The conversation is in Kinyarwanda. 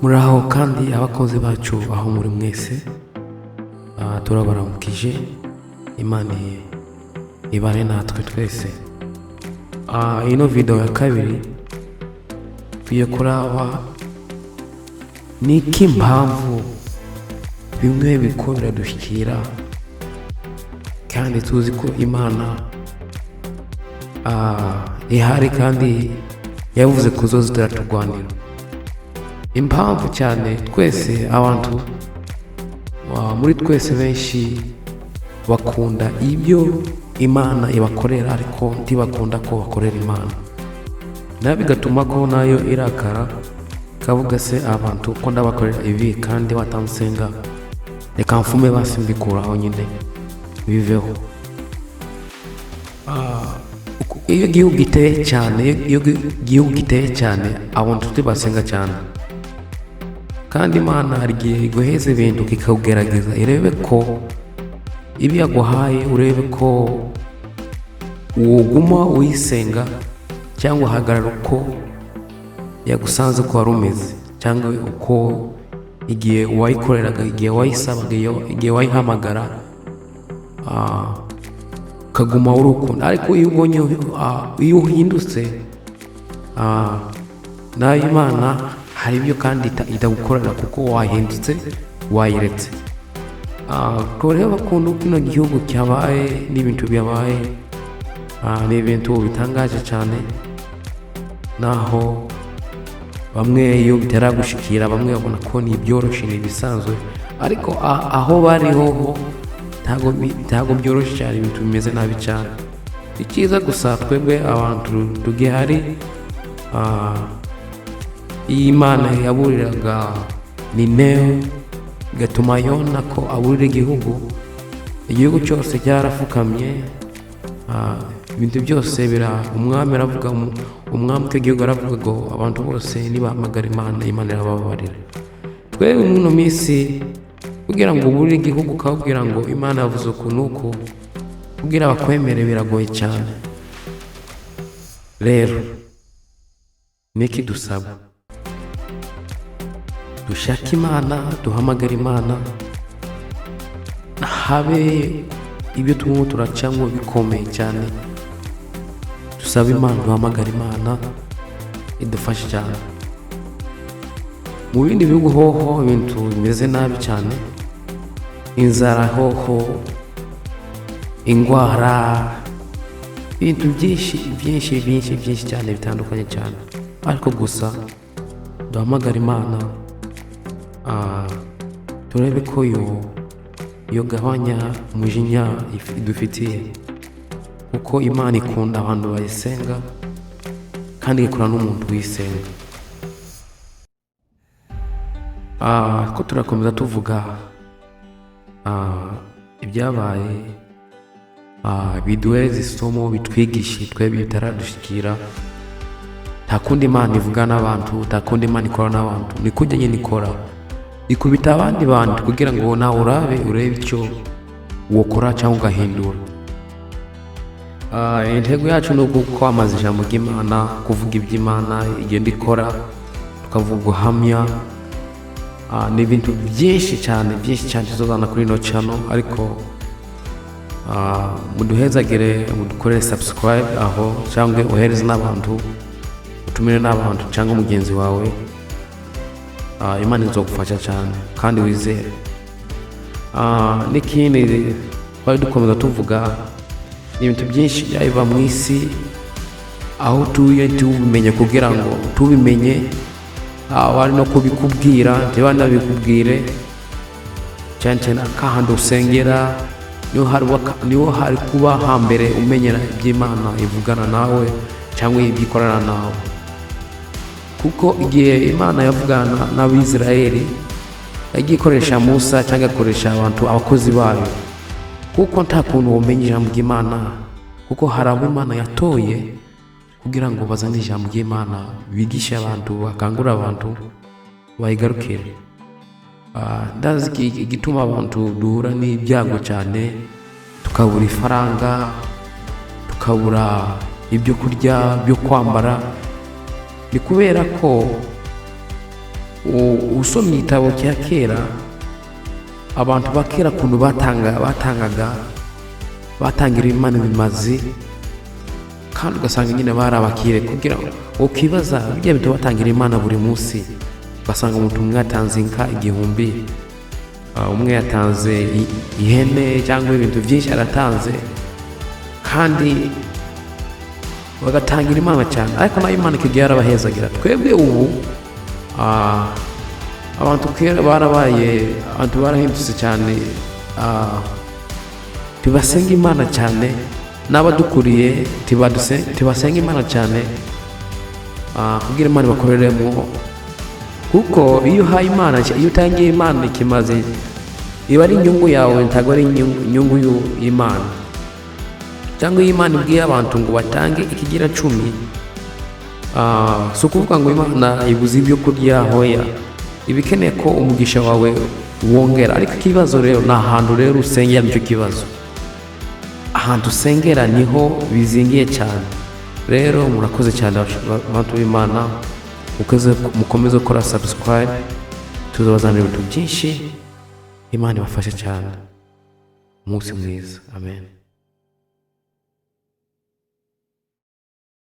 muraho kandi abakozi bacu aho muri mwese turabaramukije. Imana ibane natwe twese. Ino video ya kabiri tugiye kuraba niki mpamvu bimwe biko biradushyikira kandi tuzi ko Imana ihari kandi yavuze kuzoza turaturwanira. Impamvu cyane twese abantu muri twese benshi bakunda ibyo Imana ibakorera ariko ntibakunda ko bakorera Imana, nabi bigatuma ko nayo irakara kavuga se abantu ko ndabakorera ibi kandi batansenga, reka mfume basimbikuraho nyine biveho. Iyo igihugu giteye cyane abantu tubasenga cyane, kandi Imana hari igihe iguheza ibintu kikagerageza irebe ko ibi yaguhaye, urebe ko woguma uyisenga cyangwa hagarara uko yagusanze ko wari umeze, cyangwa uko igihe wayikoreraga, igihe wayisabaga, igihe wayihamagara kaguma urukunda. Ariko iyo ubonye iyo uhindutse nayo Imana hari ibyo kandi itagukorera kuko wahindutse, wayiretse. Kureba kuntu kino gihugu cyabaye n'ibintu byabaye ni ibintu bitangaje cyane, naho bamwe iyo bitaragushikira bamwe babona ko ni byoroshye, ni bisanzwe, ariko aho bari ho ntago byoroshye cyane, ibintu bimeze nabi cyane. Icyiza gusa twebwe abantu tugihari, iyi Imana yaburiraga Nineve igatuma Yona ko aburira igihugu cyose cyarafukamye, ibintu byose umwami aravuga, umwami w'igihugu aravuga ngo abantu bose nibahamagara Imana, Imana irababarira. Twebwe mu minsi kugira ngo uburire igihugu ukabwira ngo Imana yavuze ukuntu kugira bakwemere biragoye cyane. Rero niki dusaba? Dushaka Imana, duhamagara Imana, habe ibyo turimo turacamo bikomeye cyane, dusaba Imana, duhamagara Imana idufashe cyane. Mu bindi bihugu hoho ibintu bimeze nabi cyane, inzara hoho, ingwara, ibintu byinshi cyane bitandukanye cyane. Ariko gusa duhamagara Imana, turebe ko yo gabanya umujinya idufitiye, kuko Imana ikunda abantu bayisenga kandi ikora n'umuntu wisenga. Ko turakomeza tuvuga ibyabaye, biduhereza isomo, bitwigisha twebwe bitaradushikira. Nta kundi Imana ivuga n'abantu, nta kundi Imana ikora n'abantu, ni kujya nyine ikora, ikubita abandi bantu kugira ngo nawe urebe icyo wokora cyangwa ugahindura. Intego yacu ni kwamamaza ijambo ry'Imana, kuvuga iby'Imana igenda ikora, tukavuga ubuhamya n'ibintu byinshi cyane tuzozana kuri ino channel. Ariko muduhezagire, mudukorere subscribe aho, cyangwa uhereze n'abantu, utumire n'abantu cyangwa mugenzi wawe. Imana izogufasha cyane kandi wizere. N'ikindi twari dukomeza tuvuga ibintu byinshi byaba mu isi, aho tubimenye kugira ngo tubimenye, bari no kubikubwira ntibanabikubwire, cyane akahandi usengera niho hari kuba hambere umenyera iby'Imana ivugana nawe cyangwa ibyikorana nawe. Kuko igihe Imana yavugana n'Abisirayeli yagiye ikoresha Musa cyangwa ikoresha abakozi bayo, kuko nta kuntu wamenya ijambo ry'Imana, kuko hari abo Imana yatoye kugira ngo bazane ijambo ry'Imana, bigishe abantu, bakangura abantu bayigarukire. Ndazi igituma abantu duhura n'ibyago cyane, tukabura ifaranga, tukabura ibyo kurya, byo kwambara, ni kubera ko usomye igitabo cya kera, abantu bakera kuntu batangira Imana ibimazi, kandi ugasanga nyine bari abakire, kugira ngo ukibaza bijya bintu batangira Imana buri munsi, ugasanga umuntu umwe yatanze inka 1000, umwe yatanze ihene cyangwa ibintu byinshi aratanze, kandi bagatangira Imana cyane, ariko nayo Imana ikigiye yarabahezagira. Twebwe ubu abantu kera barabaye, abantu barahindutse cyane, tibasenga Imana cyane, n'abadukuriye tibasenga Imana cyane, kugira Imana bakoreremo, kuko iyo uhaye Imana, iyo utangiye Imana ikimaze, iba ari inyungu yawe, ntabwo ari inyungu y'Imana. Cyangwa iyo Imana ibwiye abantu ngo batange ikigira 10, si ukuvuga ngo Imana ibuze ibyo kurya, hoya, ibikeneye ko umugisha wawe wongera. Ariko ikibazo rero ni ahantu rero usengera, nicyo kibazo. Ahantu usengera niho bizingiye cyane. Rero murakoze cyane abantu b'Imana, mukomeze gukora subscribe, tuzabazanira ibintu byinshi. Imana ibafashe cyane. Umunsi mwiza. Amen.